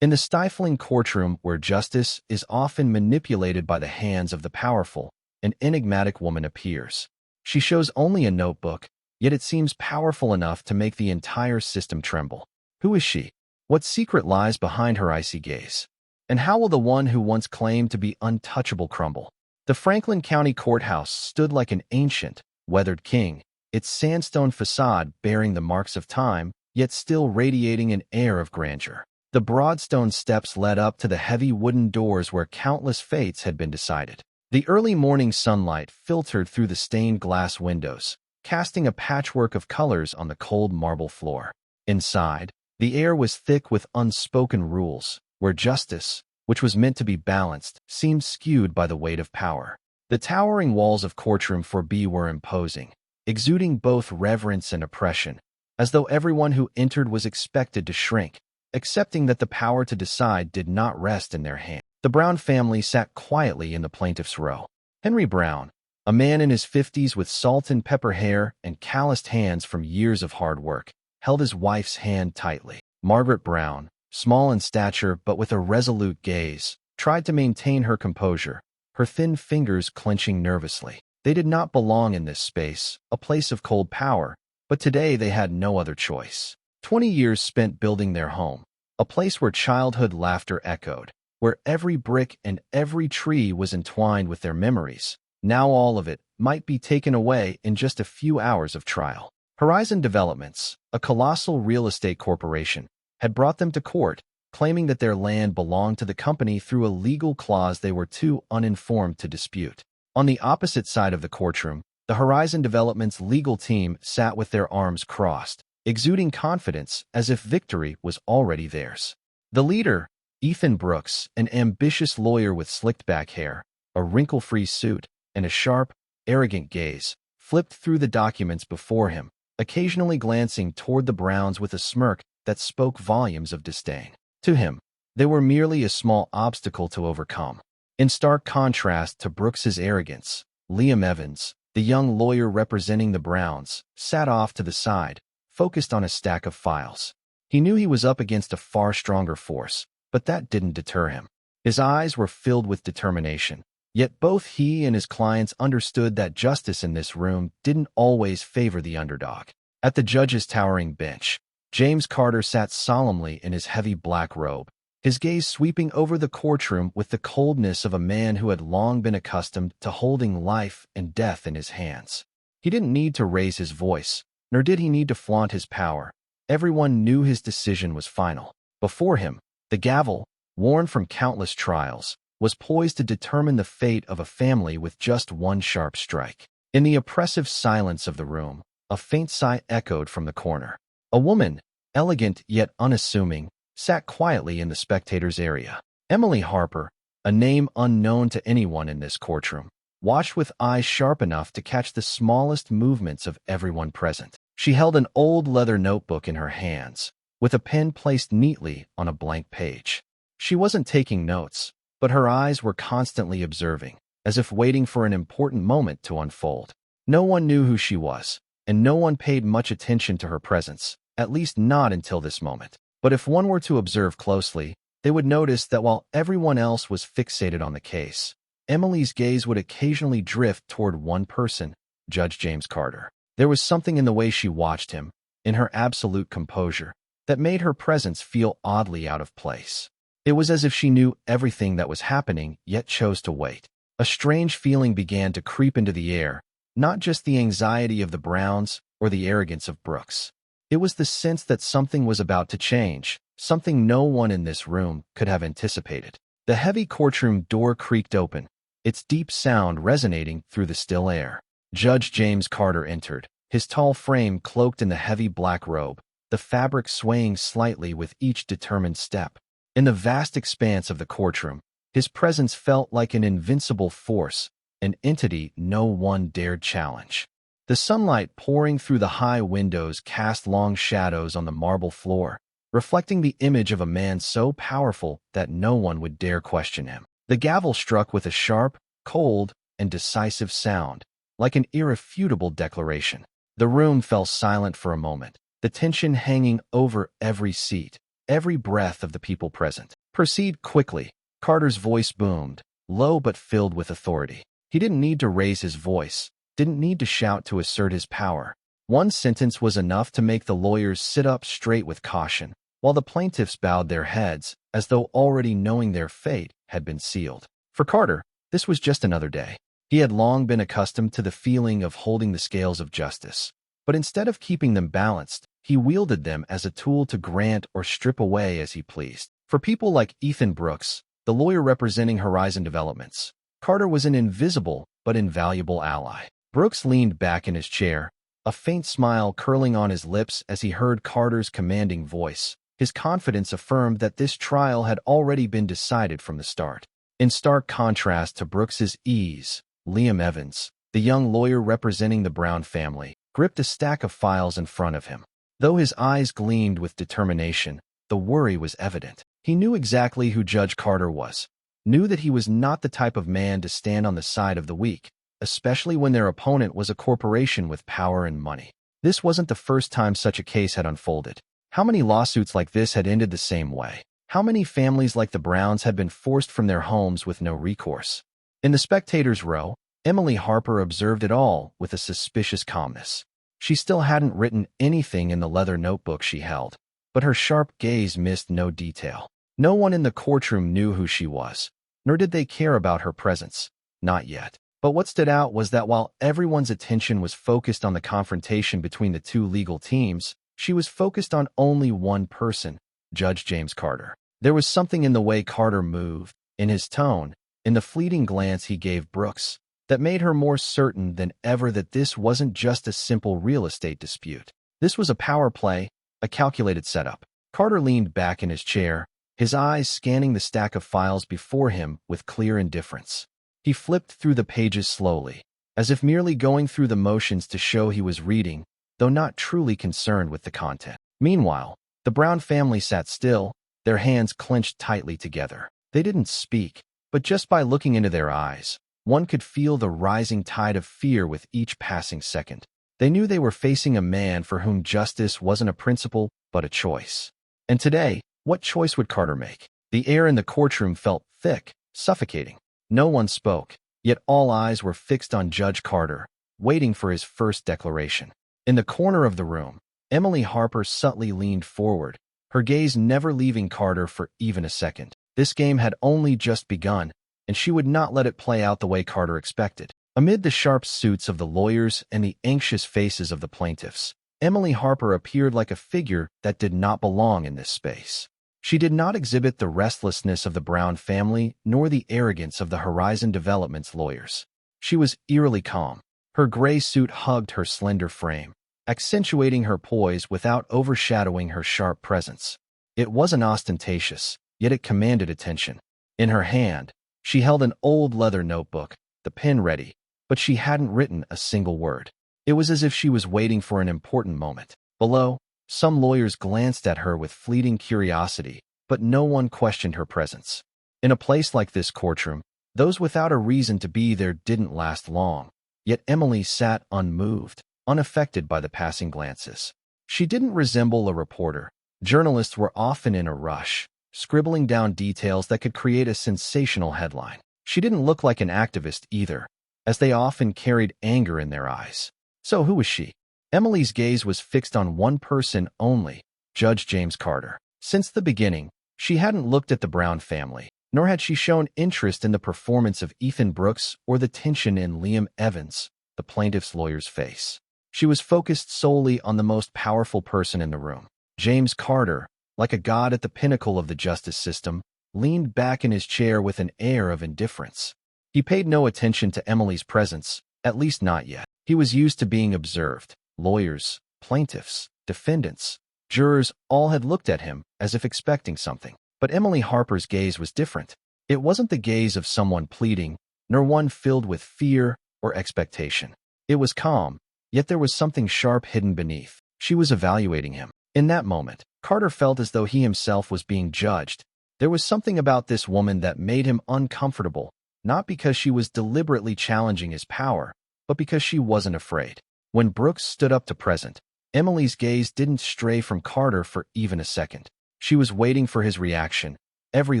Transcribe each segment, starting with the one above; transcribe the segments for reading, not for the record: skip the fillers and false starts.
In the stifling courtroom where justice is often manipulated by the hands of the powerful, an enigmatic woman appears. She shows only a notebook, yet it seems powerful enough to make the entire system tremble. Who is she? What secret lies behind her icy gaze? And how will the one who once claimed to be untouchable crumble? The Franklin County Courthouse stood like an ancient, weathered king, its sandstone facade bearing the marks of time, yet still radiating an air of grandeur. The broad stone steps led up to the heavy wooden doors where countless fates had been decided. The early morning sunlight filtered through the stained glass windows, casting a patchwork of colors on the cold marble floor. Inside, the air was thick with unspoken rules, where justice, which was meant to be balanced, seemed skewed by the weight of power. The towering walls of Courtroom 4B were imposing, exuding both reverence and oppression, as though everyone who entered was expected to shrink, accepting that the power to decide did not rest in their hands. The Brown family sat quietly in the plaintiff's row. Henry Brown, a man in his 50s with salt and pepper hair and calloused hands from years of hard work, held his wife's hand tightly. Margaret Brown, small in stature but with a resolute gaze, tried to maintain her composure, her thin fingers clenching nervously. They did not belong in this space, a place of cold power, but today they had no other choice. 20 years spent building their home, a place where childhood laughter echoed, where every brick and every tree was entwined with their memories. Now all of it might be taken away in just a few hours of trial. Horizon Developments, a colossal real estate corporation, had brought them to court, claiming that their land belonged to the company through a legal clause they were too uninformed to dispute. On the opposite side of the courtroom, the Horizon Developments legal team sat with their arms crossed, exuding confidence as if victory was already theirs. The leader, Ethan Brooks, an ambitious lawyer with slicked-back hair, a wrinkle-free suit, and a sharp, arrogant gaze, flipped through the documents before him, occasionally glancing toward the Browns with a smirk that spoke volumes of disdain. To him, they were merely a small obstacle to overcome. In stark contrast to Brooks's arrogance, Liam Evans, the young lawyer representing the Browns, sat off to the side, focused on a stack of files. He knew he was up against a far stronger force, but that didn't deter him. His eyes were filled with determination, yet both he and his clients understood that justice in this room didn't always favor the underdog. At the judge's towering bench, James Carter sat solemnly in his heavy black robe, his gaze sweeping over the courtroom with the coldness of a man who had long been accustomed to holding life and death in his hands. He didn't need to raise his voice, nor did he need to flaunt his power. Everyone knew his decision was final. Before him, the gavel, worn from countless trials, was poised to determine the fate of a family with just one sharp strike. In the oppressive silence of the room, a faint sigh echoed from the corner. A woman, elegant yet unassuming, sat quietly in the spectators' area. Emily Harper, a name unknown to anyone in this courtroom, watched with eyes sharp enough to catch the smallest movements of everyone present. She held an old leather notebook in her hands, with a pen placed neatly on a blank page. She wasn't taking notes, but her eyes were constantly observing, as if waiting for an important moment to unfold. No one knew who she was, and no one paid much attention to her presence, at least not until this moment. But if one were to observe closely, they would notice that while everyone else was fixated on the case, Emily's gaze would occasionally drift toward one person, Judge James Carter. There was something in the way she watched him, in her absolute composure, that made her presence feel oddly out of place. It was as if she knew everything that was happening, yet chose to wait. A strange feeling began to creep into the air, not just the anxiety of the Browns or the arrogance of Brooks. It was the sense that something was about to change, something no one in this room could have anticipated. The heavy courtroom door creaked open, its deep sound resonating through the still air. Judge James Carter entered, his tall frame cloaked in the heavy black robe, the fabric swaying slightly with each determined step. In the vast expanse of the courtroom, his presence felt like an invincible force, an entity no one dared challenge. The sunlight pouring through the high windows cast long shadows on the marble floor, reflecting the image of a man so powerful that no one would dare question him. The gavel struck with a sharp, cold, and decisive sound, like an irrefutable declaration. The room fell silent for a moment, the tension hanging over every seat, every breath of the people present. Proceed quickly. Carter's voice boomed, low but filled with authority. He didn't need to raise his voice, didn't need to shout to assert his power. One sentence was enough to make the lawyers sit up straight with caution, while the plaintiffs bowed their heads, as though already knowing their fate had been sealed. For Carter, this was just another day. He had long been accustomed to the feeling of holding the scales of justice. But instead of keeping them balanced, he wielded them as a tool to grant or strip away as he pleased. For people like Ethan Brooks, the lawyer representing Horizon Developments, Carter was an invisible but invaluable ally. Brooks leaned back in his chair, a faint smile curling on his lips as he heard Carter's commanding voice. His confidence affirmed that this trial had already been decided from the start. In stark contrast to Brooks's ease, Liam Evans, the young lawyer representing the Brown family, gripped a stack of files in front of him. Though his eyes gleamed with determination, the worry was evident. He knew exactly who Judge Carter was, knew that he was not the type of man to stand on the side of the weak, especially when their opponent was a corporation with power and money. This wasn't the first time such a case had unfolded. How many lawsuits like this had ended the same way? How many families like the Browns had been forced from their homes with no recourse? In the spectators' row, Emily Harper observed it all with a suspicious calmness. She still hadn't written anything in the leather notebook she held, but her sharp gaze missed no detail. No one in the courtroom knew who she was, nor did they care about her presence. Not yet. But what stood out was that while everyone's attention was focused on the confrontation between the two legal teams, she was focused on only one person, Judge James Carter. There was something in the way Carter moved, in his tone, in the fleeting glance he gave Brooks, that made her more certain than ever that this wasn't just a simple real estate dispute. This was a power play, a calculated setup. Carter leaned back in his chair, his eyes scanning the stack of files before him with clear indifference. He flipped through the pages slowly, as if merely going through the motions to show he was reading, though not truly concerned with the content. Meanwhile, the Brown family sat still, their hands clenched tightly together. They didn't speak, but just by looking into their eyes, one could feel the rising tide of fear with each passing second. They knew they were facing a man for whom justice wasn't a principle, but a choice. And today, what choice would Carter make? The air in the courtroom felt thick, suffocating. No one spoke, yet all eyes were fixed on Judge Carter, waiting for his first declaration. In the corner of the room, Emily Harper subtly leaned forward, her gaze never leaving Carter for even a second. This game had only just begun, and she would not let it play out the way Carter expected. Amid the sharp suits of the lawyers and the anxious faces of the plaintiffs, Emily Harper appeared like a figure that did not belong in this space. She did not exhibit the restlessness of the Brown family nor the arrogance of the Horizon Developments lawyers. She was eerily calm. Her gray suit hugged her slender frame, accentuating her poise without overshadowing her sharp presence. It wasn't ostentatious, yet it commanded attention. In her hand, she held an old leather notebook, the pen ready, but she hadn't written a single word. It was as if she was waiting for an important moment. Below, some lawyers glanced at her with fleeting curiosity, but no one questioned her presence. In a place like this courtroom, those without a reason to be there didn't last long, yet Emily sat unmoved, unaffected by the passing glances. She didn't resemble a reporter. Journalists were often in a rush, scribbling down details that could create a sensational headline. She didn't look like an activist either, as they often carried anger in their eyes. So who was she? Emily's gaze was fixed on one person only, Judge James Carter. Since the beginning, she hadn't looked at the Brown family, nor had she shown interest in the performance of Ethan Brooks or the tension in Liam Evans, the plaintiff's lawyer's face. She was focused solely on the most powerful person in the room. James Carter, like a god at the pinnacle of the justice system, leaned back in his chair with an air of indifference. He paid no attention to Emily's presence, at least not yet. He was used to being observed. Lawyers, plaintiffs, defendants, jurors all had looked at him as if expecting something. But Emily Harper's gaze was different. It wasn't the gaze of someone pleading, nor one filled with fear or expectation. It was calm, yet there was something sharp hidden beneath. She was evaluating him. In that moment, Carter felt as though he himself was being judged. There was something about this woman that made him uncomfortable, not because she was deliberately challenging his power, but because she wasn't afraid. When Brooks stood up to present, Emily's gaze didn't stray from Carter for even a second. She was waiting for his reaction, every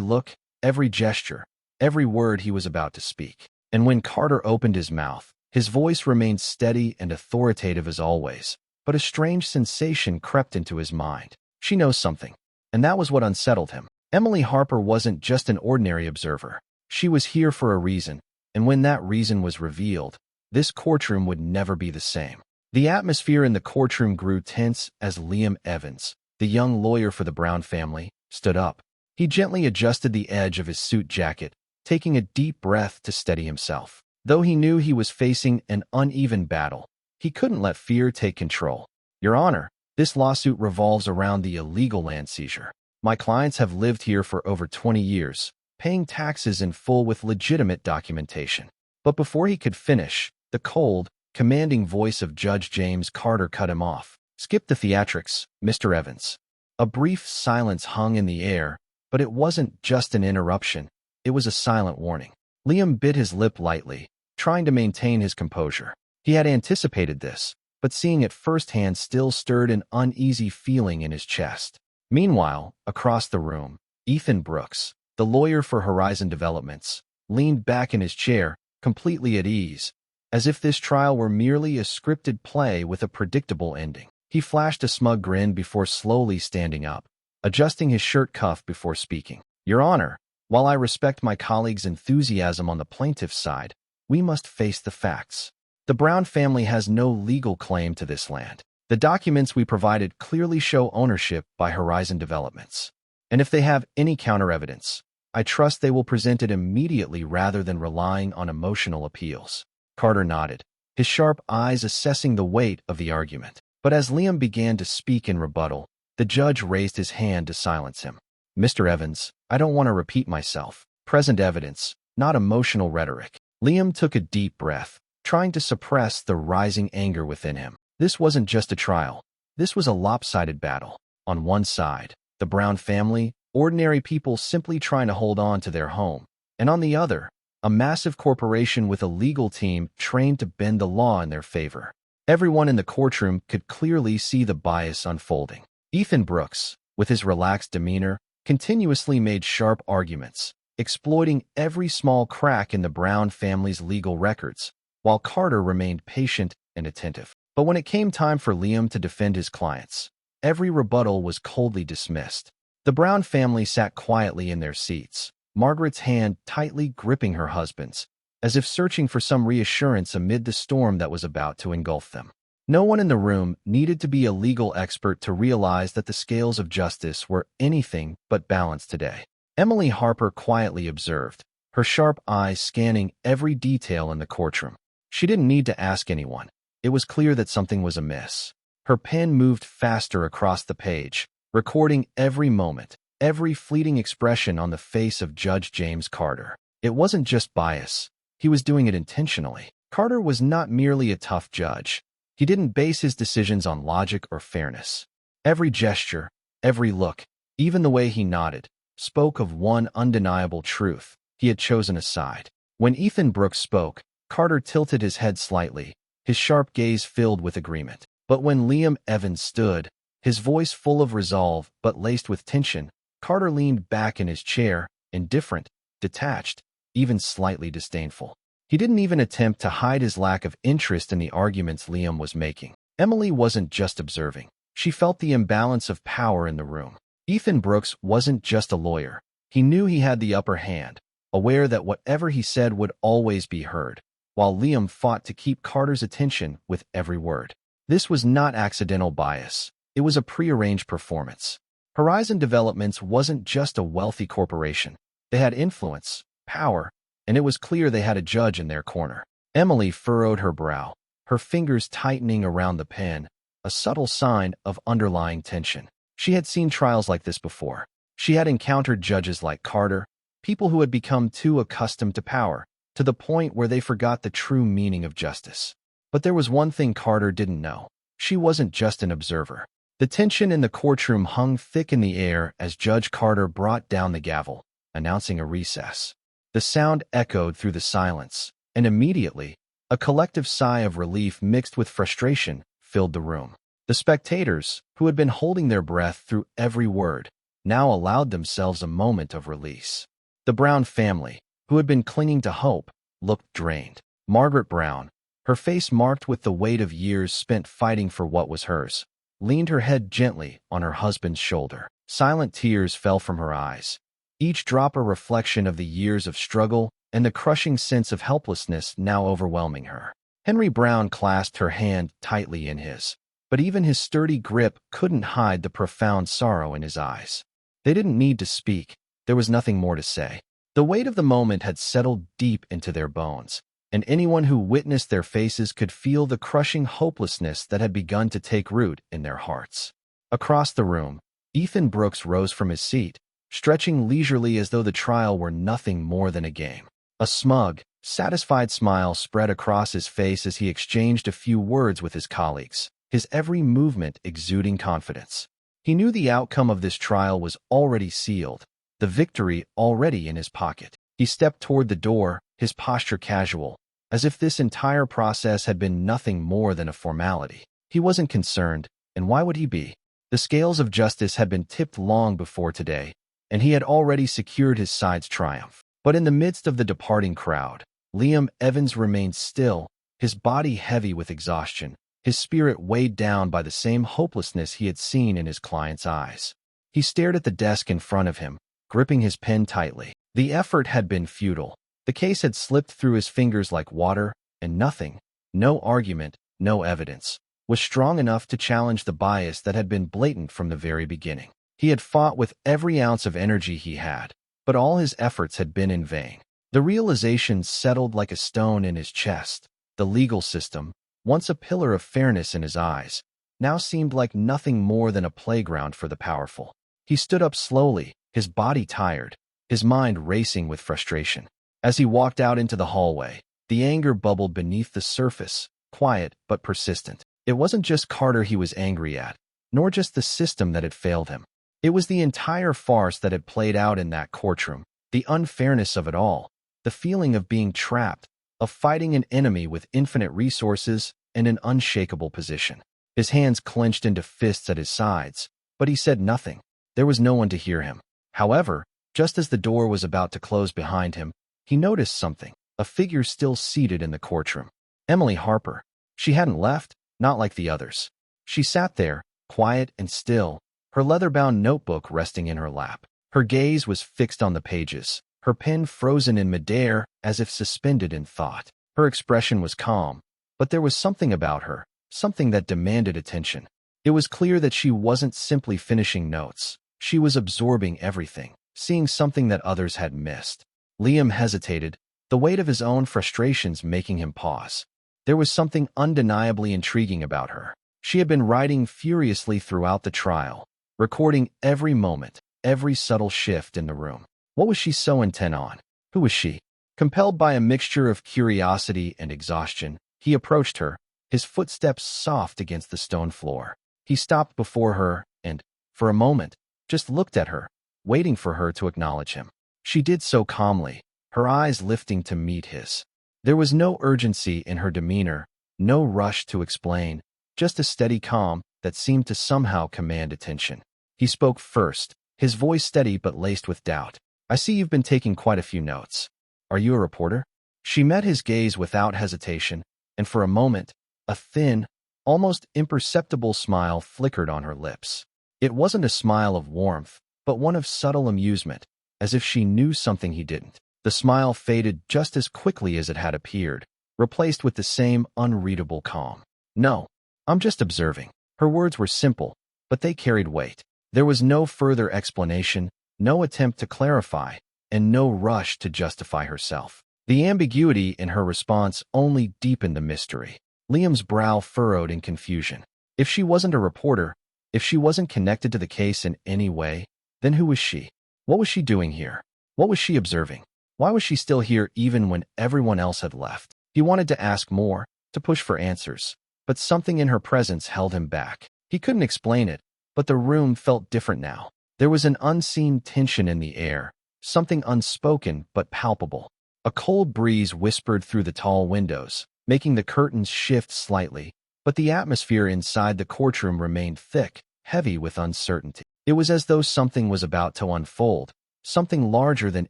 look, every gesture, every word he was about to speak. And when Carter opened his mouth, his voice remained steady and authoritative as always, but a strange sensation crept into his mind. She knows something, and that was what unsettled him. Emily Harper wasn't just an ordinary observer. She was here for a reason, and when that reason was revealed, this courtroom would never be the same. The atmosphere in the courtroom grew tense as Liam Evans, the young lawyer for the Brown family, stood up. He gently adjusted the edge of his suit jacket, taking a deep breath to steady himself. Though he knew he was facing an uneven battle, he couldn't let fear take control. Your Honor, this lawsuit revolves around the illegal land seizure. My clients have lived here for over 20 years, paying taxes in full with legitimate documentation. But before he could finish, the cold, commanding voice of Judge James Carter cut him off. Skip the theatrics, Mr. Evans. A brief silence hung in the air, but it wasn't just an interruption. It was a silent warning. Liam bit his lip lightly, trying to maintain his composure. He had anticipated this, but seeing it firsthand still stirred an uneasy feeling in his chest. Meanwhile, across the room, Ethan Brooks, the lawyer for Horizon Developments, leaned back in his chair, completely at ease, as if this trial were merely a scripted play with a predictable ending. He flashed a smug grin before slowly standing up, adjusting his shirt cuff before speaking. Your Honor, while I respect my colleague's enthusiasm on the plaintiff's side, we must face the facts. The Brown family has no legal claim to this land. The documents we provided clearly show ownership by Horizon Developments. And if they have any counter-evidence, I trust they will present it immediately rather than relying on emotional appeals. Carter nodded, his sharp eyes assessing the weight of the argument. But as Liam began to speak in rebuttal, the judge raised his hand to silence him. Mr. Evans, I don't want to repeat myself. Present evidence, not emotional rhetoric. Liam took a deep breath, trying to suppress the rising anger within him. This wasn't just a trial. This was a lopsided battle. On one side, the Brown family, ordinary people simply trying to hold on to their home. And on the other, a massive corporation with a legal team trained to bend the law in their favor. Everyone in the courtroom could clearly see the bias unfolding. Ethan Brooks, with his relaxed demeanor, continuously made sharp arguments, exploiting every small crack in the Brown family's legal records, while Carter remained patient and attentive. But when it came time for Liam to defend his clients, every rebuttal was coldly dismissed. The Brown family sat quietly in their seats, Margaret's hand tightly gripping her husband's, as if searching for some reassurance amid the storm that was about to engulf them. No one in the room needed to be a legal expert to realize that the scales of justice were anything but balanced today. Emily Harper quietly observed, her sharp eyes scanning every detail in the courtroom. She didn't need to ask anyone. It was clear that something was amiss. Her pen moved faster across the page, recording every moment, every fleeting expression on the face of Judge James Carter. It wasn't just bias. He was doing it intentionally. Carter was not merely a tough judge. He didn't base his decisions on logic or fairness. Every gesture, every look, even the way he nodded, spoke of one undeniable truth. He had chosen a side. When Ethan Brooks spoke, Carter tilted his head slightly, his sharp gaze filled with agreement. But when Liam Evans stood, his voice full of resolve but laced with tension, Carter leaned back in his chair, indifferent, detached, even slightly disdainful. He didn't even attempt to hide his lack of interest in the arguments Liam was making. Emily wasn't just observing. She felt the imbalance of power in the room. Ethan Brooks wasn't just a lawyer. He knew he had the upper hand, aware that whatever he said would always be heard, while Liam fought to keep Carter's attention with every word. This was not accidental bias. It was a prearranged performance. Horizon Developments wasn't just a wealthy corporation. They had influence, power, and it was clear they had a judge in their corner. Emily furrowed her brow, her fingers tightening around the pen, a subtle sign of underlying tension. She had seen trials like this before. She had encountered judges like Carter, people who had become too accustomed to power, to the point where they forgot the true meaning of justice. But there was one thing Carter didn't know. She wasn't just an observer. The tension in the courtroom hung thick in the air as Judge Carter brought down the gavel, announcing a recess. The sound echoed through the silence, and immediately, a collective sigh of relief mixed with frustration filled the room. The spectators, who had been holding their breath through every word, now allowed themselves a moment of release. The Brown family, who had been clinging to hope, looked drained. Margaret Brown, her face marked with the weight of years spent fighting for what was hers, leaned her head gently on her husband's shoulder. Silent tears fell from her eyes, each drop a reflection of the years of struggle and the crushing sense of helplessness now overwhelming her. Henry Brown clasped her hand tightly in his, but even his sturdy grip couldn't hide the profound sorrow in his eyes. They didn't need to speak. There was nothing more to say. The weight of the moment had settled deep into their bones, and anyone who witnessed their faces could feel the crushing hopelessness that had begun to take root in their hearts. Across the room, Ethan Brooks rose from his seat, stretching leisurely as though the trial were nothing more than a game. A smug, satisfied smile spread across his face as he exchanged a few words with his colleagues, his every movement exuding confidence. He knew the outcome of this trial was already sealed, the victory already in his pocket. He stepped toward the door, his posture casual, as if this entire process had been nothing more than a formality. He wasn't concerned, and why would he be? The scales of justice had been tipped long before today, and he had already secured his side's triumph. But in the midst of the departing crowd, Liam Evans remained still, his body heavy with exhaustion, his spirit weighed down by the same hopelessness he had seen in his client's eyes. He stared at the desk in front of him, gripping his pen tightly. The effort had been futile. The case had slipped through his fingers like water, and nothing, no argument, no evidence, was strong enough to challenge the bias that had been blatant from the very beginning. He had fought with every ounce of energy he had, but all his efforts had been in vain. The realization settled like a stone in his chest. The legal system, once a pillar of fairness in his eyes, now seemed like nothing more than a playground for the powerful. He stood up slowly, his body tired, his mind racing with frustration. As he walked out into the hallway, the anger bubbled beneath the surface, quiet but persistent. It wasn't just Carter he was angry at, nor just the system that had failed him. It was the entire farce that had played out in that courtroom, the unfairness of it all, the feeling of being trapped, of fighting an enemy with infinite resources and an unshakable position. His hands clenched into fists at his sides, but he said nothing. There was no one to hear him. However, just as the door was about to close behind him, he noticed something, a figure still seated in the courtroom. Emily Harper. She hadn't left, not like the others. She sat there, quiet and still, her leather-bound notebook resting in her lap. Her gaze was fixed on the pages, her pen frozen in midair as if suspended in thought. Her expression was calm, but there was something about her, something that demanded attention. It was clear that she wasn't simply finishing notes. She was absorbing everything, seeing something that others had missed. Liam hesitated, the weight of his own frustrations making him pause. There was something undeniably intriguing about her. She had been writing furiously throughout the trial, recording every moment, every subtle shift in the room. What was she so intent on? Who was she? Compelled by a mixture of curiosity and exhaustion, he approached her, his footsteps soft against the stone floor. He stopped before her and, for a moment, just looked at her, waiting for her to acknowledge him. She did so calmly, her eyes lifting to meet his. There was no urgency in her demeanor, no rush to explain, just a steady calm that seemed to somehow command attention. He spoke first, his voice steady but laced with doubt. "I see you've been taking quite a few notes. Are you a reporter?" She met his gaze without hesitation, and for a moment, a thin, almost imperceptible smile flickered on her lips. It wasn't a smile of warmth, but one of subtle amusement, as if she knew something he didn't. The smile faded just as quickly as it had appeared, replaced with the same unreadable calm. "No, I'm just observing." Her words were simple, but they carried weight. There was no further explanation, no attempt to clarify, and no rush to justify herself. The ambiguity in her response only deepened the mystery. Liam's brow furrowed in confusion. If she wasn't a reporter, if she wasn't connected to the case in any way, then who was she? What was she doing here? What was she observing? Why was she still here even when everyone else had left? He wanted to ask more, to push for answers, but something in her presence held him back. He couldn't explain it, but the room felt different now. There was an unseen tension in the air, something unspoken but palpable. A cold breeze whispered through the tall windows, making the curtains shift slightly, but the atmosphere inside the courtroom remained thick, heavy with uncertainty. It was as though something was about to unfold, something larger than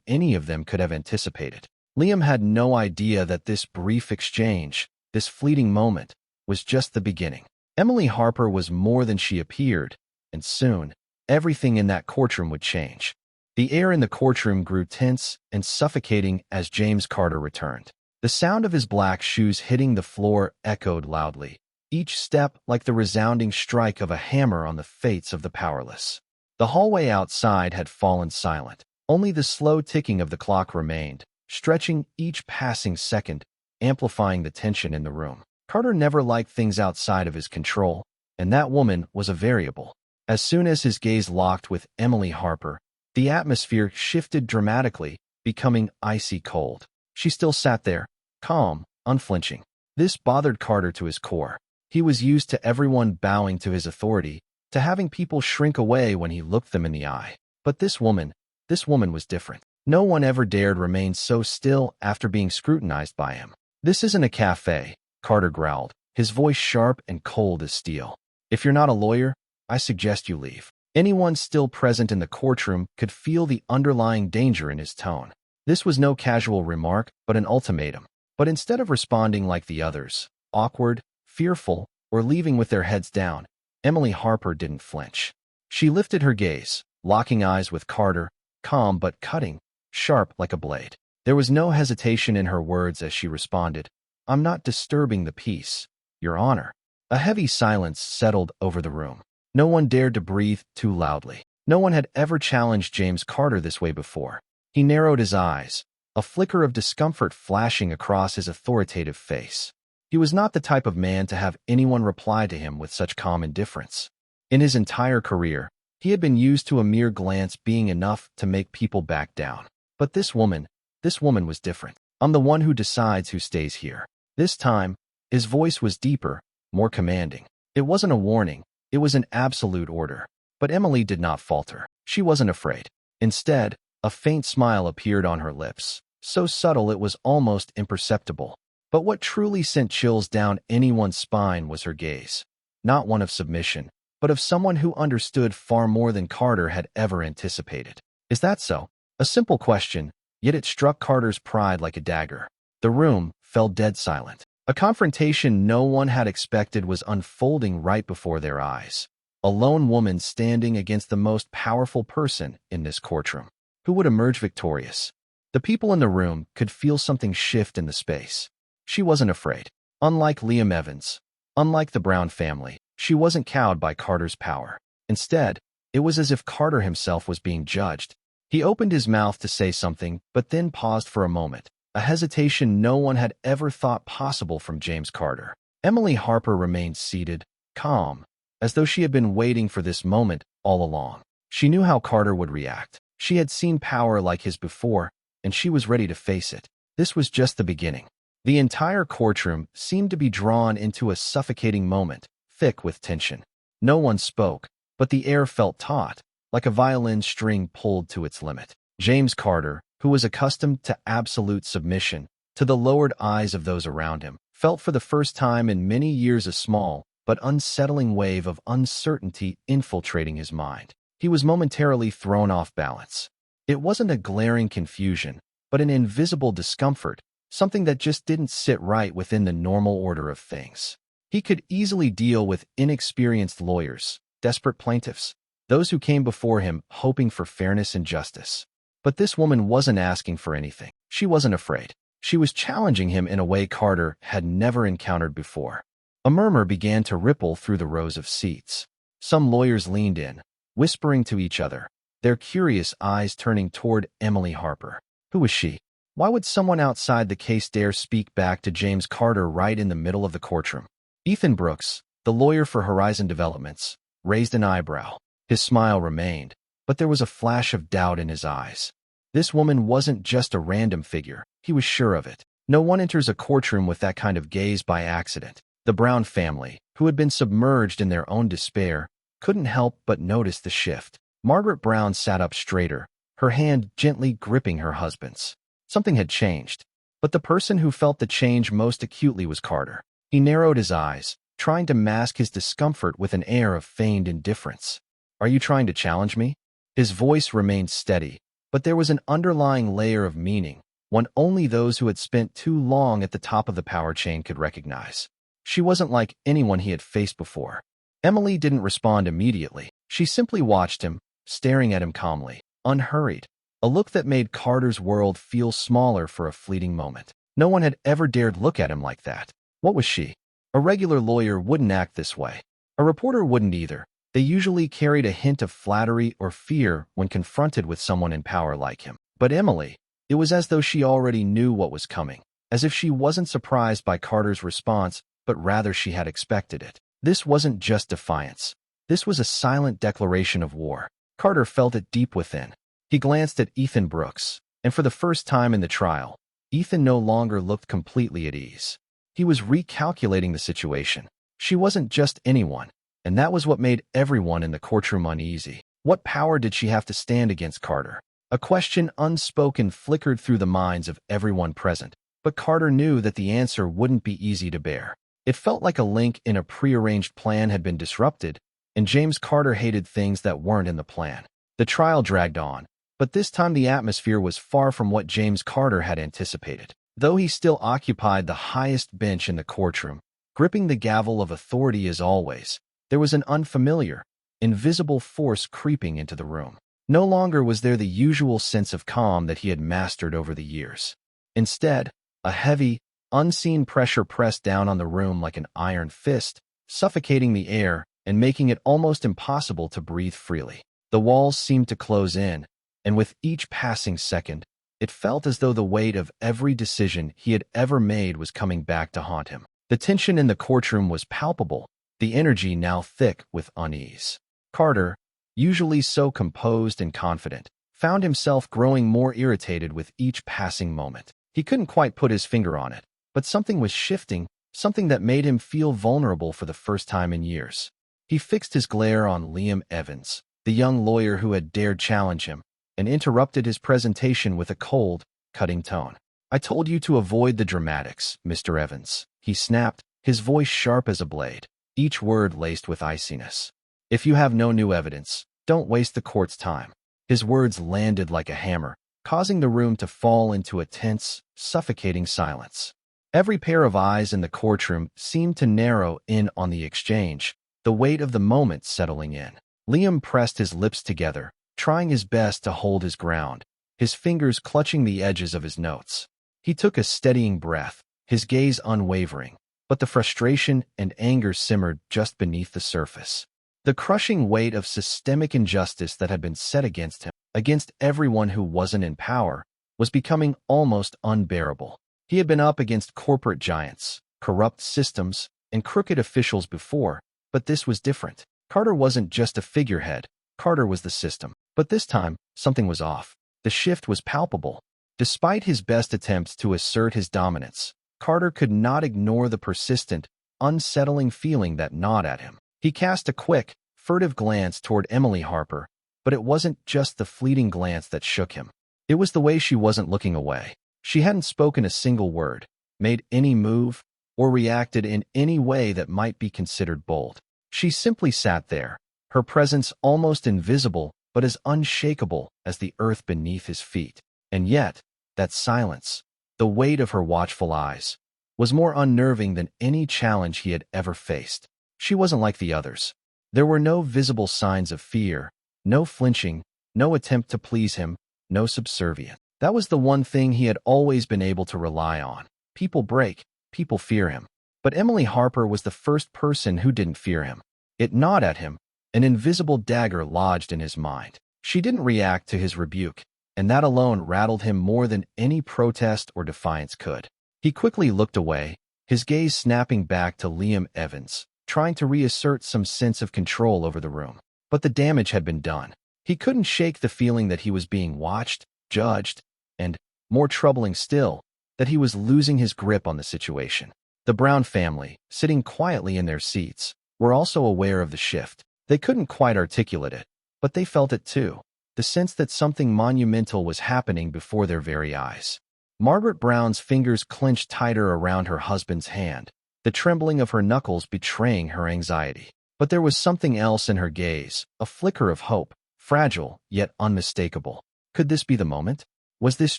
any of them could have anticipated. Liam had no idea that this brief exchange, this fleeting moment, was just the beginning. Emily Harper was more than she appeared, and soon, everything in that courtroom would change. The air in the courtroom grew tense and suffocating as James Carter returned. The sound of his black shoes hitting the floor echoed loudly, each step like the resounding strike of a hammer on the fates of the powerless. The hallway outside had fallen silent. Only the slow ticking of the clock remained, stretching each passing second, amplifying the tension in the room. Carter never liked things outside of his control, and that woman was a variable. As soon as his gaze locked with Emily Harper, the atmosphere shifted dramatically, becoming icy cold. She still sat there, calm, unflinching. This bothered Carter to his core. He was used to everyone bowing to his authority, to having people shrink away when he looked them in the eye. But this woman was different. No one ever dared remain so still after being scrutinized by him. "This isn't a cafe," Carter growled, his voice sharp and cold as steel. "If you're not a lawyer, I suggest you leave." Anyone still present in the courtroom could feel the underlying danger in his tone. This was no casual remark, but an ultimatum. But instead of responding like the others, awkward, fearful, or leaving with their heads down, Emily Harper didn't flinch. She lifted her gaze, locking eyes with Carter, calm but cutting, sharp like a blade. There was no hesitation in her words as she responded, "I'm not disturbing the peace, Your Honor." A heavy silence settled over the room. No one dared to breathe too loudly. No one had ever challenged James Carter this way before. He narrowed his eyes, a flicker of discomfort flashing across his authoritative face. He was not the type of man to have anyone reply to him with such calm indifference. In his entire career, he had been used to a mere glance being enough to make people back down. But this woman was different. "I'm the one who decides who stays here." This time, his voice was deeper, more commanding. It wasn't a warning, it was an absolute order. But Emily did not falter. She wasn't afraid. Instead, a faint smile appeared on her lips, so subtle it was almost imperceptible. But what truly sent chills down anyone's spine was her gaze. Not one of submission, but of someone who understood far more than Carter had ever anticipated. "Is that so?" A simple question, yet it struck Carter's pride like a dagger. The room fell dead silent. A confrontation no one had expected was unfolding right before their eyes. A lone woman standing against the most powerful person in this courtroom. Who would emerge victorious? The people in the room could feel something shift in the space. She wasn't afraid. Unlike Liam Evans, unlike the Brown family, she wasn't cowed by Carter's power. Instead, it was as if Carter himself was being judged. He opened his mouth to say something, but then paused for a moment, a hesitation no one had ever thought possible from James Carter. Emily Harper remained seated, calm, as though she had been waiting for this moment all along. She knew how Carter would react. She had seen power like his before, and she was ready to face it. This was just the beginning. The entire courtroom seemed to be drawn into a suffocating moment, thick with tension. No one spoke, but the air felt taut, like a violin string pulled to its limit. James Carter, who was accustomed to absolute submission, to the lowered eyes of those around him, felt for the first time in many years a small but unsettling wave of uncertainty infiltrating his mind. He was momentarily thrown off balance. It wasn't a glaring confusion, but an invisible discomfort, something that just didn't sit right within the normal order of things. He could easily deal with inexperienced lawyers, desperate plaintiffs, those who came before him hoping for fairness and justice. But this woman wasn't asking for anything. She wasn't afraid. She was challenging him in a way Carter had never encountered before. A murmur began to ripple through the rows of seats. Some lawyers leaned in, whispering to each other, their curious eyes turning toward Emily Harper. Who was she? Why would someone outside the case dare speak back to James Carter right in the middle of the courtroom? Ethan Brooks, the lawyer for Horizon Developments, raised an eyebrow. His smile remained, but there was a flash of doubt in his eyes. This woman wasn't just a random figure, he was sure of it. No one enters a courtroom with that kind of gaze by accident. The Brown family, who had been submerged in their own despair, couldn't help but notice the shift. Margaret Brown sat up straighter, her hand gently gripping her husband's. Something had changed, but the person who felt the change most acutely was Carter. He narrowed his eyes, trying to mask his discomfort with an air of feigned indifference. Are you trying to challenge me? His voice remained steady, but there was an underlying layer of meaning, one only those who had spent too long at the top of the power chain could recognize. She wasn't like anyone he had faced before. Emily didn't respond immediately. She simply watched him, staring at him calmly, unhurried, a look that made Carter's world feel smaller for a fleeting moment. No one had ever dared look at him like that. What was she? A regular lawyer wouldn't act this way. A reporter wouldn't either. They usually carried a hint of flattery or fear when confronted with someone in power like him. But Emily, it was as though she already knew what was coming, as if she wasn't surprised by Carter's response, but rather she had expected it. This wasn't just defiance. This was a silent declaration of war. Carter felt it deep within. He glanced at Ethan Brooks, and for the first time in the trial, Ethan no longer looked completely at ease. He was recalculating the situation. She wasn't just anyone, and that was what made everyone in the courtroom uneasy. What power did she have to stand against Carter? A question unspoken flickered through the minds of everyone present, but Carter knew that the answer wouldn't be easy to bear. It felt like a link in a prearranged plan had been disrupted, and James Carter hated things that weren't in the plan. The trial dragged on, but this time the atmosphere was far from what James Carter had anticipated. Though he still occupied the highest bench in the courtroom, gripping the gavel of authority as always, there was an unfamiliar, invisible force creeping into the room. No longer was there the usual sense of calm that he had mastered over the years. Instead, a heavy, unseen pressure pressed down on the room like an iron fist, suffocating the air and making it almost impossible to breathe freely. The walls seemed to close in, and with each passing second, it felt as though the weight of every decision he had ever made was coming back to haunt him. The tension in the courtroom was palpable, the energy now thick with unease. Carter, usually so composed and confident, found himself growing more irritated with each passing moment. He couldn't quite put his finger on it, but something was shifting, something that made him feel vulnerable for the first time in years. He fixed his glare on Liam Evans, the young lawyer who had dared challenge him, and interrupted his presentation with a cold, cutting tone. "I told you to avoid the dramatics, Mr. Evans," he snapped, his voice sharp as a blade, each word laced with iciness. "If you have no new evidence, don't waste the court's time." His words landed like a hammer, causing the room to fall into a tense, suffocating silence. Every pair of eyes in the courtroom seemed to narrow in on the exchange, the weight of the moment settling in. Liam pressed his lips together, trying his best to hold his ground, his fingers clutching the edges of his notes. He took a steadying breath, his gaze unwavering, but the frustration and anger simmered just beneath the surface. The crushing weight of systemic injustice that had been set against him, against everyone who wasn't in power, was becoming almost unbearable. He had been up against corporate giants, corrupt systems, and crooked officials before, but this was different. Carter wasn't just a figurehead, Carter was the system. But this time, something was off. The shift was palpable. Despite his best attempts to assert his dominance, Carter could not ignore the persistent, unsettling feeling that gnawed at him. He cast a quick, furtive glance toward Emily Harper, but it wasn't just the fleeting glance that shook him. It was the way she wasn't looking away. She hadn't spoken a single word, made any move, or reacted in any way that might be considered bold. She simply sat there, her presence almost invisible, but as unshakable as the earth beneath his feet. And yet, that silence, the weight of her watchful eyes, was more unnerving than any challenge he had ever faced. She wasn't like the others. There were no visible signs of fear, no flinching, no attempt to please him, no subservience. That was the one thing he had always been able to rely on. People break, people fear him. But Emily Harper was the first person who didn't fear him. It gnawed at him, an invisible dagger lodged in his mind. She didn't react to his rebuke, and that alone rattled him more than any protest or defiance could. He quickly looked away, his gaze snapping back to Liam Evans, trying to reassert some sense of control over the room. But the damage had been done. He couldn't shake the feeling that he was being watched, judged, and, more troubling still, that he was losing his grip on the situation. The Brown family, sitting quietly in their seats, were also aware of the shift. They couldn't quite articulate it, but they felt it too, the sense that something monumental was happening before their very eyes. Margaret Brown's fingers clenched tighter around her husband's hand, the trembling of her knuckles betraying her anxiety. But there was something else in her gaze, a flicker of hope, fragile yet unmistakable. Could this be the moment? Was this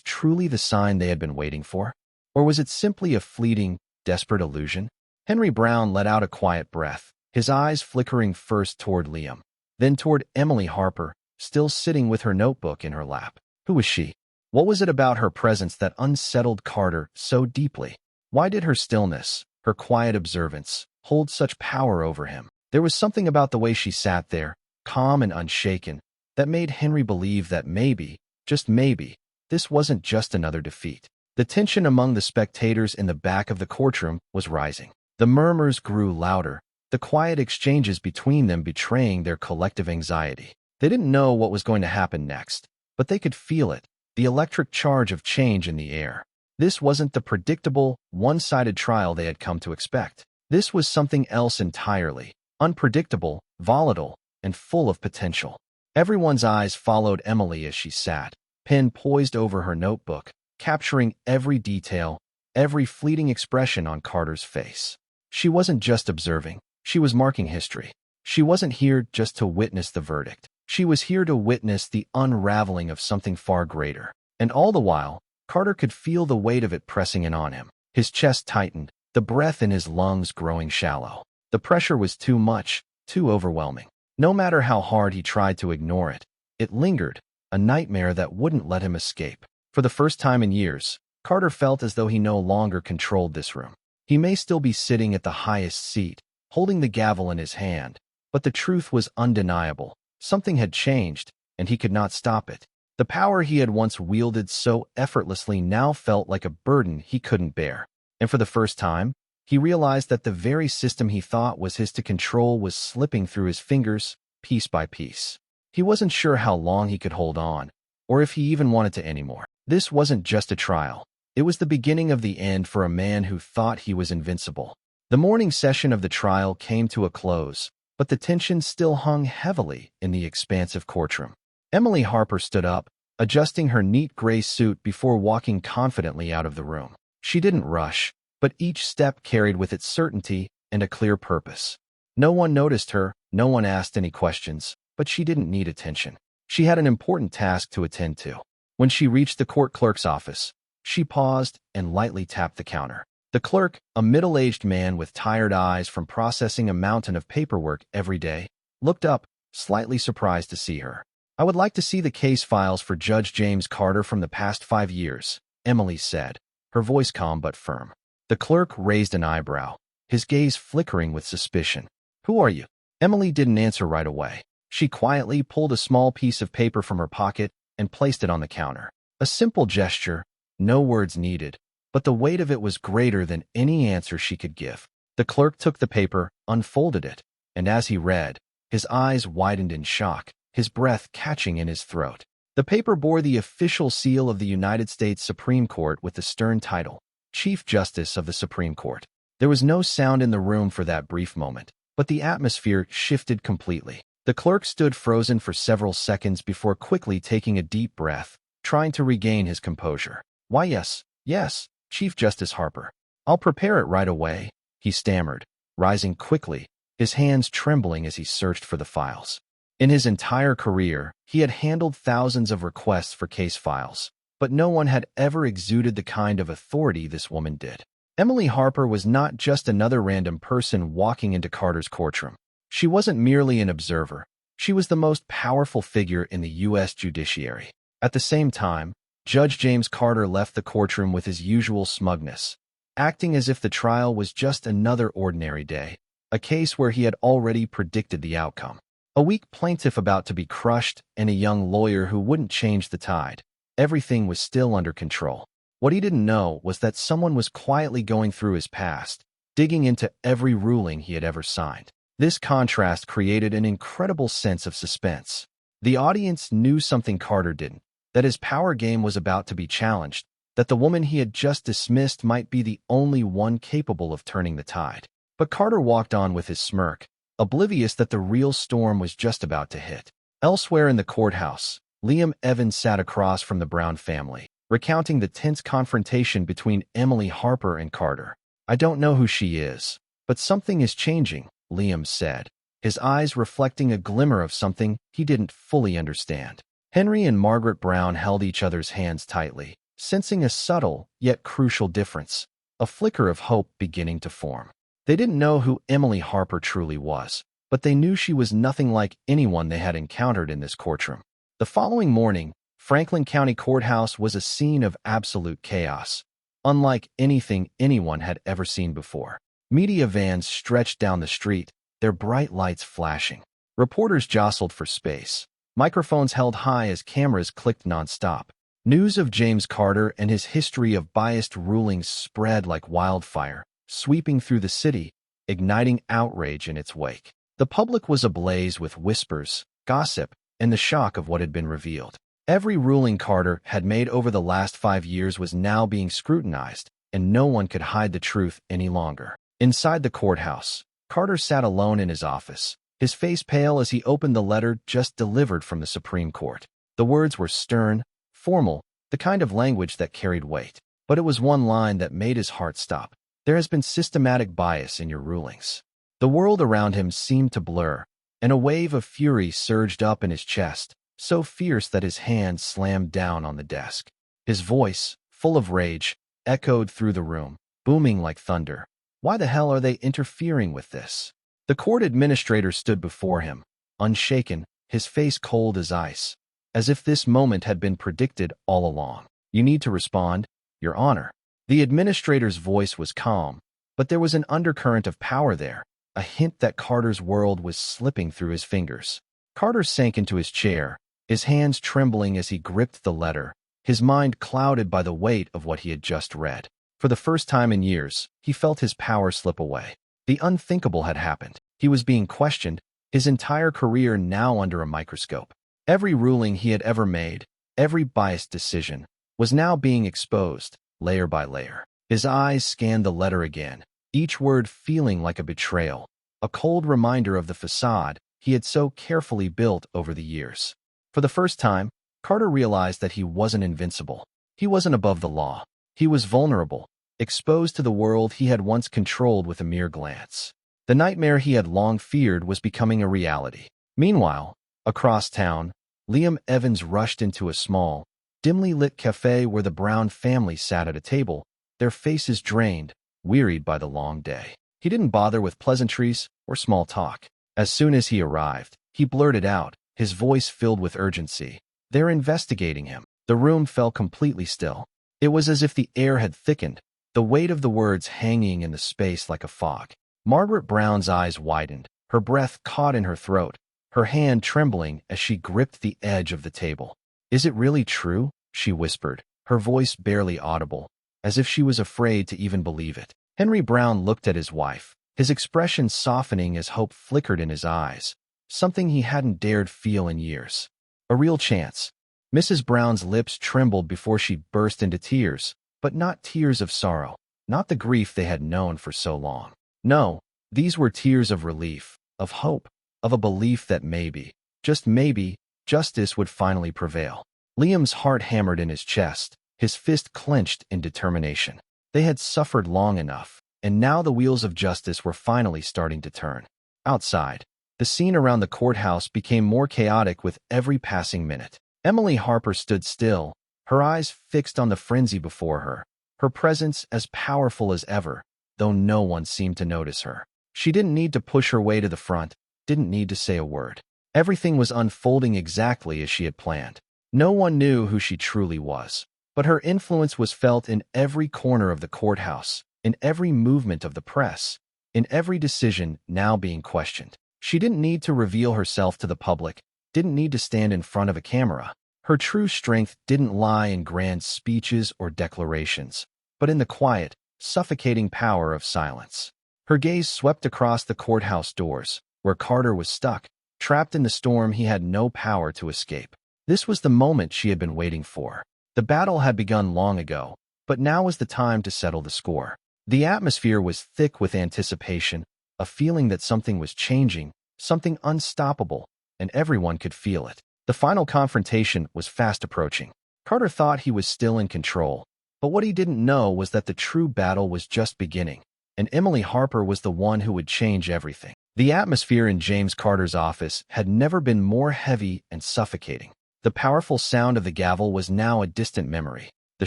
truly the sign they had been waiting for? Or was it simply a fleeting, desperate illusion? Henry Brown let out a quiet breath, his eyes flickering first toward Liam, then toward Emily Harper, still sitting with her notebook in her lap. Who was she? What was it about her presence that unsettled Carter so deeply? Why did her stillness, her quiet observance, hold such power over him? There was something about the way she sat there, calm and unshaken, that made Henry believe that maybe, just maybe, this wasn't just another defeat. The tension among the spectators in the back of the courtroom was rising. The murmurs grew louder, the quiet exchanges between them betraying their collective anxiety. They didn't know what was going to happen next, but they could feel it, the electric charge of change in the air. This wasn't the predictable, one-sided trial they had come to expect. This was something else entirely, unpredictable, volatile, and full of potential. Everyone's eyes followed Emily as she sat, pen poised over her notebook, capturing every detail, every fleeting expression on Carter's face. She wasn't just observing, she was marking history. She wasn't here just to witness the verdict. She was here to witness the unraveling of something far greater. And all the while, Carter could feel the weight of it pressing in on him. His chest tightened, the breath in his lungs growing shallow. The pressure was too much, too overwhelming. No matter how hard he tried to ignore it, it lingered, a nightmare that wouldn't let him escape. For the first time in years, Carter felt as though he no longer controlled this room. He may still be sitting at the highest seat, holding the gavel in his hand, but the truth was undeniable. Something had changed, and he could not stop it. The power he had once wielded so effortlessly now felt like a burden he couldn't bear. And for the first time, he realized that the very system he thought was his to control was slipping through his fingers, piece by piece. He wasn't sure how long he could hold on, or if he even wanted to anymore. This wasn't just a trial. It was the beginning of the end for a man who thought he was invincible. The morning session of the trial came to a close, but the tension still hung heavily in the expansive courtroom. Emily Harper stood up, adjusting her neat gray suit before walking confidently out of the room. She didn't rush, but each step carried with it certainty and a clear purpose. No one noticed her, no one asked any questions, but she didn't need attention. She had an important task to attend to. When she reached the court clerk's office, she paused and lightly tapped the counter. The clerk, a middle-aged man with tired eyes from processing a mountain of paperwork every day, looked up, slightly surprised to see her. "I would like to see the case files for Judge James Carter from the past 5 years, Emily said, her voice calm but firm. The clerk raised an eyebrow, his gaze flickering with suspicion. "Who are you?" Emily didn't answer right away. She quietly pulled a small piece of paper from her pocket and placed it on the counter. A simple gesture, no words needed, but the weight of it was greater than any answer she could give. The clerk took the paper, unfolded it, and as he read, his eyes widened in shock, his breath catching in his throat. The paper bore the official seal of the United States Supreme Court with the stern title, Chief Justice of the Supreme Court. There was no sound in the room for that brief moment, but the atmosphere shifted completely. The clerk stood frozen for several seconds before quickly taking a deep breath, trying to regain his composure. "Why, yes, Chief Justice Harper. I'll prepare it right away," he stammered, rising quickly, his hands trembling as he searched for the files. In his entire career, he had handled thousands of requests for case files, but no one had ever exuded the kind of authority this woman did. Emily Harper was not just another random person walking into Carter's courtroom. She wasn't merely an observer. She was the most powerful figure in the U.S. judiciary. At the same time, Judge James Carter left the courtroom with his usual smugness, acting as if the trial was just another ordinary day, a case where he had already predicted the outcome. A weak plaintiff about to be crushed and a young lawyer who wouldn't change the tide. Everything was still under control. What he didn't know was that someone was quietly going through his past, digging into every ruling he had ever signed. This contrast created an incredible sense of suspense. The audience knew something Carter didn't, that his power game was about to be challenged, that the woman he had just dismissed might be the only one capable of turning the tide. But Carter walked on with his smirk, oblivious that the real storm was just about to hit. Elsewhere in the courthouse, Liam Evans sat across from the Brown family, recounting the tense confrontation between Emily Harper and Carter. "I don't know who she is, but something is changing," Liam said, his eyes reflecting a glimmer of something he didn't fully understand. Henry and Margaret Brown held each other's hands tightly, sensing a subtle yet crucial difference, a flicker of hope beginning to form. They didn't know who Emily Harper truly was, but they knew she was nothing like anyone they had encountered in this courtroom. The following morning, Franklin County Courthouse was a scene of absolute chaos, unlike anything anyone had ever seen before. Media vans stretched down the street, their bright lights flashing. Reporters jostled for space, microphones held high as cameras clicked nonstop. News of James Carter and his history of biased rulings spread like wildfire, sweeping through the city, igniting outrage in its wake. The public was ablaze with whispers, gossip, and the shock of what had been revealed. Every ruling Carter had made over the last 5 years was now being scrutinized, and no one could hide the truth any longer. Inside the courthouse, Carter sat alone in his office, his face pale as he opened the letter just delivered from the Supreme Court. The words were stern, formal, the kind of language that carried weight. But it was one line that made his heart stop. There has been systematic bias in your rulings. The world around him seemed to blur, and a wave of fury surged up in his chest, so fierce that his hand slammed down on the desk. His voice, full of rage, echoed through the room, booming like thunder. Why the hell are they interfering with this? The court administrator stood before him, unshaken, his face cold as ice, as if this moment had been predicted all along. You need to respond, Your Honor. The administrator's voice was calm, but there was an undercurrent of power there, a hint that Carter's world was slipping through his fingers. Carter sank into his chair, his hands trembling as he gripped the letter, his mind clouded by the weight of what he had just read. For the first time in years, he felt his power slip away. The unthinkable had happened. He was being questioned, his entire career now under a microscope. Every ruling he had ever made, every biased decision, was now being exposed, layer by layer. His eyes scanned the letter again, each word feeling like a betrayal, a cold reminder of the facade he had so carefully built over the years. For the first time, Carter realized that he wasn't invincible. He wasn't above the law. He was vulnerable, exposed to the world he had once controlled with a mere glance. The nightmare he had long feared was becoming a reality. Meanwhile, across town, Liam Evans rushed into a small, dimly lit cafe where the Brown family sat at a table, their faces drained, wearied by the long day. He didn't bother with pleasantries or small talk. As soon as he arrived, he blurted out, his voice filled with urgency. They're investigating him. The room fell completely still. It was as if the air had thickened, the weight of the words hanging in the space like a fog. Margaret Brown's eyes widened, her breath caught in her throat, her hand trembling as she gripped the edge of the table. Is it really true? She whispered, her voice barely audible, as if she was afraid to even believe it. Henry Brown looked at his wife, his expression softening as hope flickered in his eyes, something he hadn't dared feel in years. A real chance. Mrs. Brown's lips trembled before she burst into tears, but not tears of sorrow, not the grief they had known for so long. No, these were tears of relief, of hope, of a belief that maybe, just maybe, justice would finally prevail. Liam's heart hammered in his chest, his fist clenched in determination. They had suffered long enough, and now the wheels of justice were finally starting to turn. Outside, the scene around the courthouse became more chaotic with every passing minute. Emily Harper stood still, her eyes fixed on the frenzy before her, her presence as powerful as ever, though no one seemed to notice her. She didn't need to push her way to the front, didn't need to say a word. Everything was unfolding exactly as she had planned. No one knew who she truly was, but her influence was felt in every corner of the courthouse, in every movement of the press, in every decision now being questioned. She didn't need to reveal herself to the public, didn't need to stand in front of a camera. Her true strength didn't lie in grand speeches or declarations, but in the quiet, suffocating power of silence. Her gaze swept across the courthouse doors, where Carter was stuck, trapped in the storm he had no power to escape. This was the moment she had been waiting for. The battle had begun long ago, but now was the time to settle the score. The atmosphere was thick with anticipation, a feeling that something was changing, something unstoppable, and everyone could feel it. The final confrontation was fast approaching. Carter thought he was still in control, but what he didn't know was that the true battle was just beginning, and Emily Harper was the one who would change everything. The atmosphere in James Carter's office had never been more heavy and suffocating. The powerful sound of the gavel was now a distant memory. The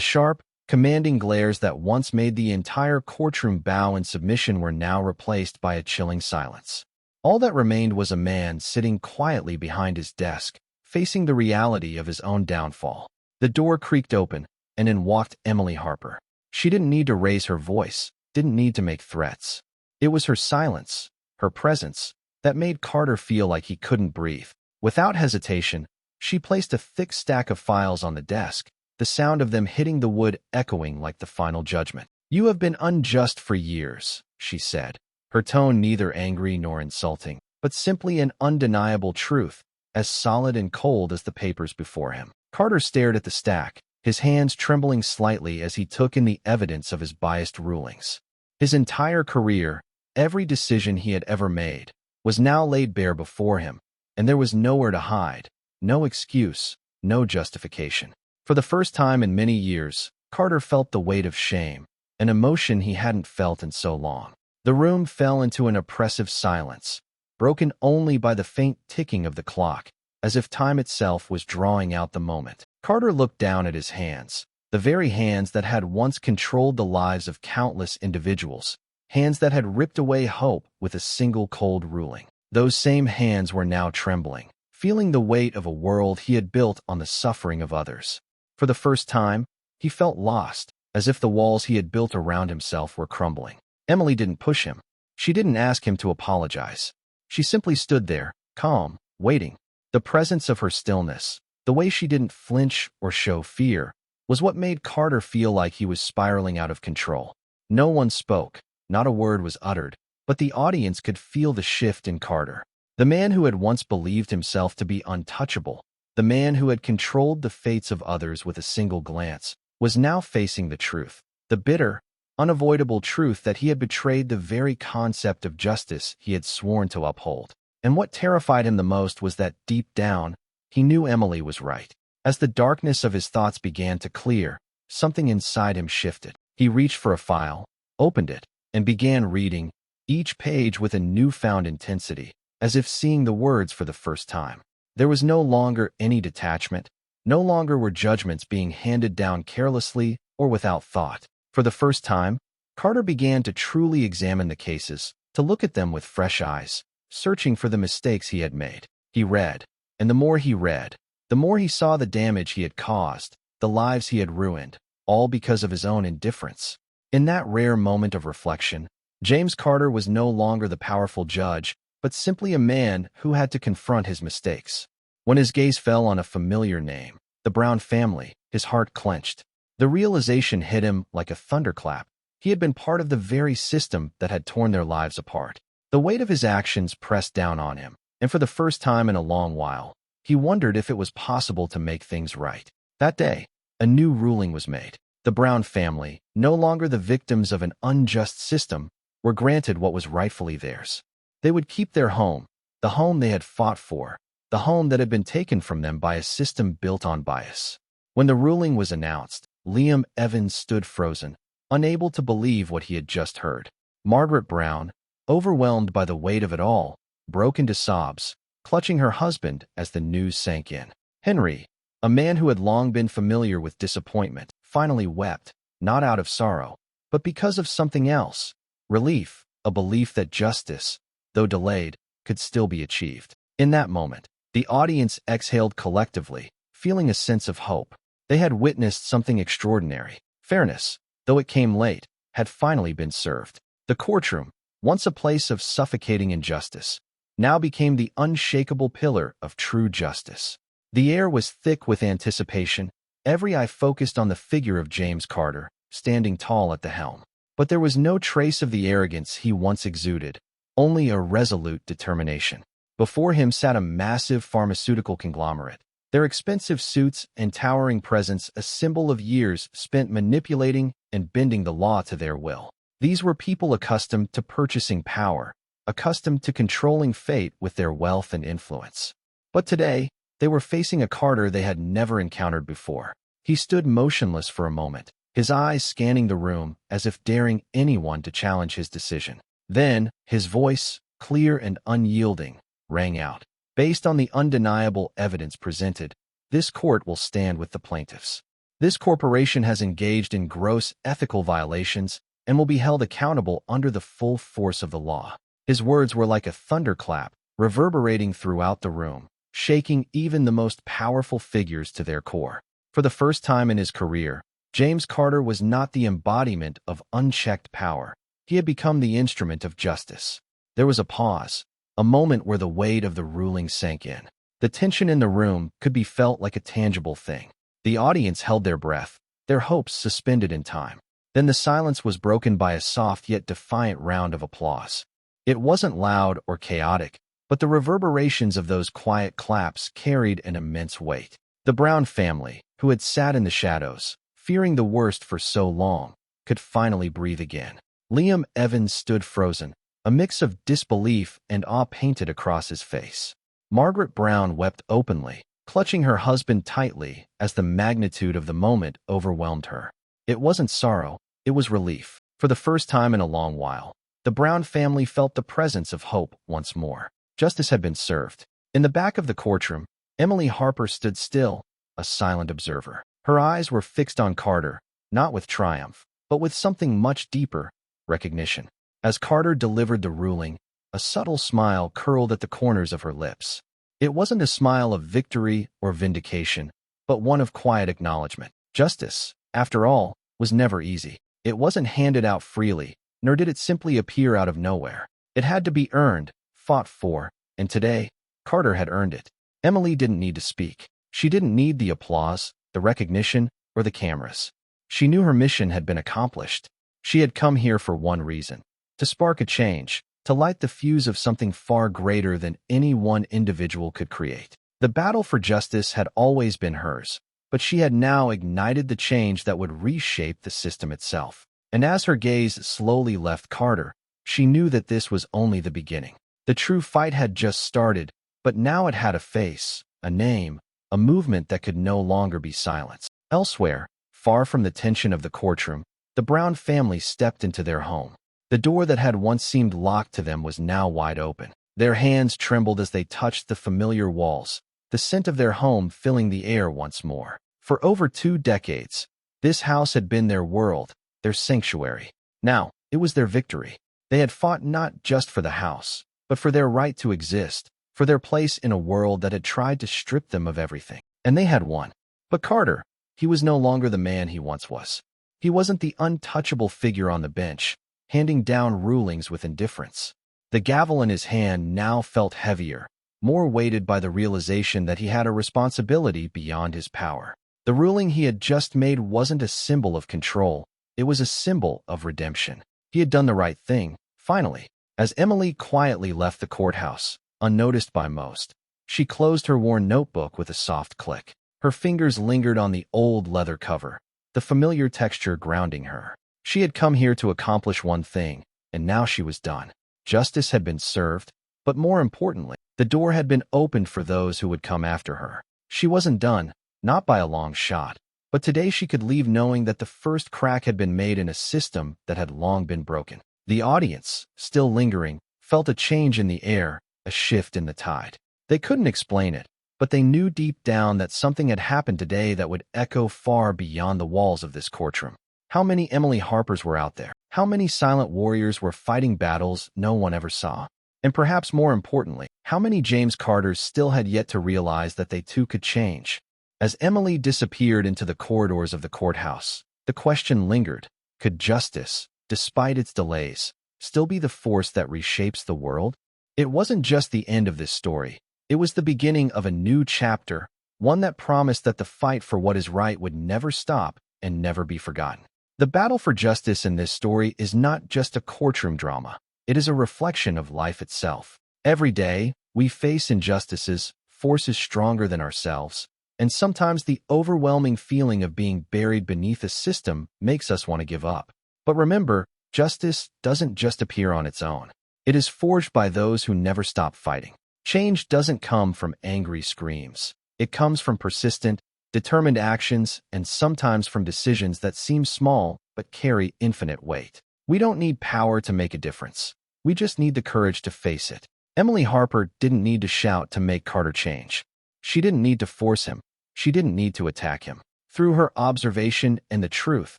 sharp, commanding glares that once made the entire courtroom bow in submission were now replaced by a chilling silence. All that remained was a man sitting quietly behind his desk, facing the reality of his own downfall. The door creaked open, and in walked Emily Harper. She didn't need to raise her voice, didn't need to make threats. It was her silence, her presence, that made Carter feel like he couldn't breathe. Without hesitation, she placed a thick stack of files on the desk, the sound of them hitting the wood echoing like the final judgment. "You have been unjust for years," she said, her tone neither angry nor insulting, but simply an undeniable truth, as solid and cold as the papers before him. Carter stared at the stack, his hands trembling slightly as he took in the evidence of his biased rulings. His entire career, every decision he had ever made, was now laid bare before him, and there was nowhere to hide, no excuse, no justification. For the first time in many years, Carter felt the weight of shame, an emotion he hadn't felt in so long. The room fell into an oppressive silence, broken only by the faint ticking of the clock, as if time itself was drawing out the moment. Carter looked down at his hands, the very hands that had once controlled the lives of countless individuals, hands that had ripped away hope with a single cold ruling. Those same hands were now trembling, feeling the weight of a world he had built on the suffering of others. For the first time, he felt lost, as if the walls he had built around himself were crumbling. Emily didn't push him. She didn't ask him to apologize. She simply stood there, calm, waiting. The presence of her stillness, the way she didn't flinch or show fear, was what made Carter feel like he was spiraling out of control. No one spoke, not a word was uttered, but the audience could feel the shift in Carter. The man who had once believed himself to be untouchable, the man who had controlled the fates of others with a single glance, was now facing the truth, the bitter, unavoidable truth that he had betrayed the very concept of justice he had sworn to uphold. And what terrified him the most was that deep down, he knew Emily was right. As the darkness of his thoughts began to clear, something inside him shifted. He reached for a file, opened it, and began reading, each page with a newfound intensity, as if seeing the words for the first time. There was no longer any detachment, no longer were judgments being handed down carelessly or without thought. For the first time, Carter began to truly examine the cases, to look at them with fresh eyes, searching for the mistakes he had made. He read, and the more he read, the more he saw the damage he had caused, the lives he had ruined, all because of his own indifference. In that rare moment of reflection, James Carter was no longer the powerful judge, but simply a man who had to confront his mistakes. When his gaze fell on a familiar name, the Brown family, his heart clenched. The realization hit him like a thunderclap. He had been part of the very system that had torn their lives apart. The weight of his actions pressed down on him, and for the first time in a long while, he wondered if it was possible to make things right. That day, a new ruling was made. The Brown family, no longer the victims of an unjust system, were granted what was rightfully theirs. They would keep their home, the home they had fought for, the home that had been taken from them by a system built on bias. When the ruling was announced, Liam Evans stood frozen, unable to believe what he had just heard. Margaret Brown, overwhelmed by the weight of it all, broke into sobs, clutching her husband as the news sank in. Henry, a man who had long been familiar with disappointment, finally wept, not out of sorrow, but because of something else, relief, a belief that justice, though delayed, could still be achieved. In that moment, the audience exhaled collectively, feeling a sense of hope. They had witnessed something extraordinary. Fairness, though it came late, had finally been served. The courtroom, once a place of suffocating injustice, now became the unshakable pillar of true justice. The air was thick with anticipation, every eye focused on the figure of James Carter, standing tall at the helm. But there was no trace of the arrogance he once exuded, only a resolute determination. Before him sat a massive pharmaceutical conglomerate, their expensive suits and towering presence a symbol of years spent manipulating and bending the law to their will. These were people accustomed to purchasing power, accustomed to controlling fate with their wealth and influence. But today, they were facing a Carter they had never encountered before. He stood motionless for a moment, his eyes scanning the room as if daring anyone to challenge his decision. Then, his voice, clear and unyielding, rang out. Based on the undeniable evidence presented, this court will stand with the plaintiffs. This corporation has engaged in gross ethical violations and will be held accountable under the full force of the law. His words were like a thunderclap, reverberating throughout the room, shaking even the most powerful figures to their core. For the first time in his career, James Carter was not the embodiment of unchecked power. He had become the instrument of justice. There was a pause, a moment where the weight of the ruling sank in. The tension in the room could be felt like a tangible thing. The audience held their breath, their hopes suspended in time. Then the silence was broken by a soft yet defiant round of applause. It wasn't loud or chaotic, but the reverberations of those quiet claps carried an immense weight. The Brown family, who had sat in the shadows, fearing the worst for so long, could finally breathe again. Liam Evans stood frozen, a mix of disbelief and awe painted across his face. Margaret Brown wept openly, clutching her husband tightly as the magnitude of the moment overwhelmed her. It wasn't sorrow, it was relief. For the first time in a long while, the Brown family felt the presence of hope once more. Justice had been served. In the back of the courtroom, Emily Harper stood still, a silent observer. Her eyes were fixed on Carter, not with triumph, but with something much deeper, recognition. As Carter delivered the ruling, a subtle smile curled at the corners of her lips. It wasn't a smile of victory or vindication, but one of quiet acknowledgement. Justice, after all, was never easy. It wasn't handed out freely, nor did it simply appear out of nowhere. It had to be earned, fought for, and today, Carter had earned it. Emily didn't need to speak. She didn't need the applause, the recognition, or the cameras. She knew her mission had been accomplished. She had come here for one reason: to spark a change, to light the fuse of something far greater than any one individual could create. The battle for justice had always been hers, but she had now ignited the change that would reshape the system itself. And as her gaze slowly left Carter, she knew that this was only the beginning. The true fight had just started, but now it had a face, a name, a movement that could no longer be silenced. Elsewhere, far from the tension of the courtroom, the Brown family stepped into their home. The door that had once seemed locked to them was now wide open. Their hands trembled as they touched the familiar walls, the scent of their home filling the air once more. For over 2 decades, this house had been their world, their sanctuary. Now, it was their victory. They had fought not just for the house, but for their right to exist, for their place in a world that had tried to strip them of everything. And they had won. But Carter, he was no longer the man he once was. He wasn't the untouchable figure on the bench, handing down rulings with indifference. The gavel in his hand now felt heavier, more weighted by the realization that he had a responsibility beyond his power. The ruling he had just made wasn't a symbol of control, it was a symbol of redemption. He had done the right thing, finally. As Emily quietly left the courthouse, unnoticed by most, she closed her worn notebook with a soft click. Her fingers lingered on the old leather cover, the familiar texture grounding her. She had come here to accomplish one thing, and now she was done. Justice had been served, but more importantly, the door had been opened for those who would come after her. She wasn't done, not by a long shot, but today she could leave knowing that the first crack had been made in a system that had long been broken. The audience, still lingering, felt a change in the air, a shift in the tide. They couldn't explain it, but they knew deep down that something had happened today that would echo far beyond the walls of this courtroom. How many Emily Harpers were out there? How many silent warriors were fighting battles no one ever saw? And perhaps more importantly, how many James Carters still had yet to realize that they too could change? As Emily disappeared into the corridors of the courthouse, the question lingered: could justice, despite its delays, still be the force that reshapes the world? It wasn't just the end of this story. It was the beginning of a new chapter, one that promised that the fight for what is right would never stop and never be forgotten. The battle for justice in this story is not just a courtroom drama. It is a reflection of life itself. Every day, we face injustices, forces stronger than ourselves, and sometimes the overwhelming feeling of being buried beneath a system makes us want to give up. But remember, justice doesn't just appear on its own. It is forged by those who never stop fighting. Change doesn't come from angry screams. It comes from persistent, determined actions, and sometimes from decisions that seem small but carry infinite weight. We don't need power to make a difference. We just need the courage to face it. Emily Harper didn't need to shout to make Carter change. She didn't need to force him. She didn't need to attack him. Through her observation and the truth,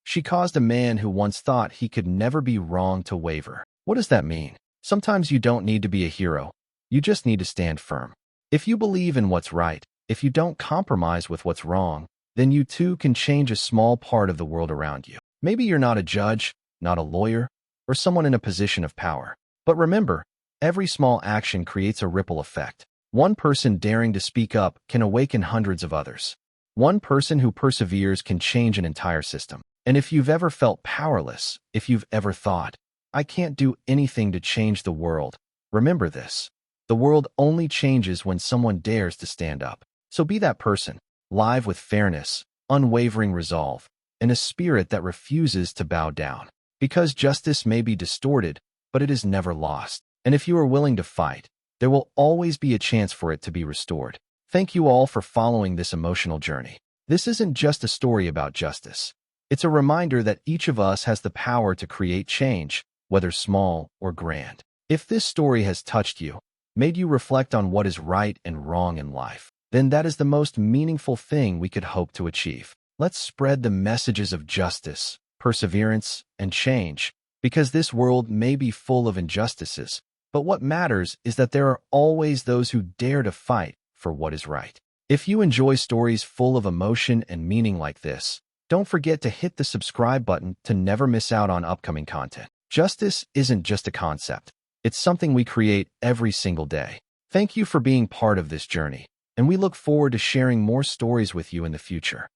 she caused a man who once thought he could never be wrong to waver. What does that mean? Sometimes you don't need to be a hero. You just need to stand firm. If you believe in what's right, if you don't compromise with what's wrong, then you too can change a small part of the world around you. Maybe you're not a judge, not a lawyer, or someone in a position of power. But remember, every small action creates a ripple effect. One person daring to speak up can awaken hundreds of others. One person who perseveres can change an entire system. And if you've ever felt powerless, if you've ever thought, I can't do anything to change the world, remember this. The world only changes when someone dares to stand up. So be that person, live with fairness, unwavering resolve, and a spirit that refuses to bow down. Because justice may be distorted, but it is never lost. And if you are willing to fight, there will always be a chance for it to be restored. Thank you all for following this emotional journey. This isn't just a story about justice. It's a reminder that each of us has the power to create change, whether small or grand. If this story has touched you, made you reflect on what is right and wrong in life, then that is the most meaningful thing we could hope to achieve. Let's spread the messages of justice, perseverance, and change, because this world may be full of injustices, but what matters is that there are always those who dare to fight for what is right. If you enjoy stories full of emotion and meaning like this, don't forget to hit the subscribe button to never miss out on upcoming content. Justice isn't just a concept. It's something we create every single day. Thank you for being part of this journey, and we look forward to sharing more stories with you in the future.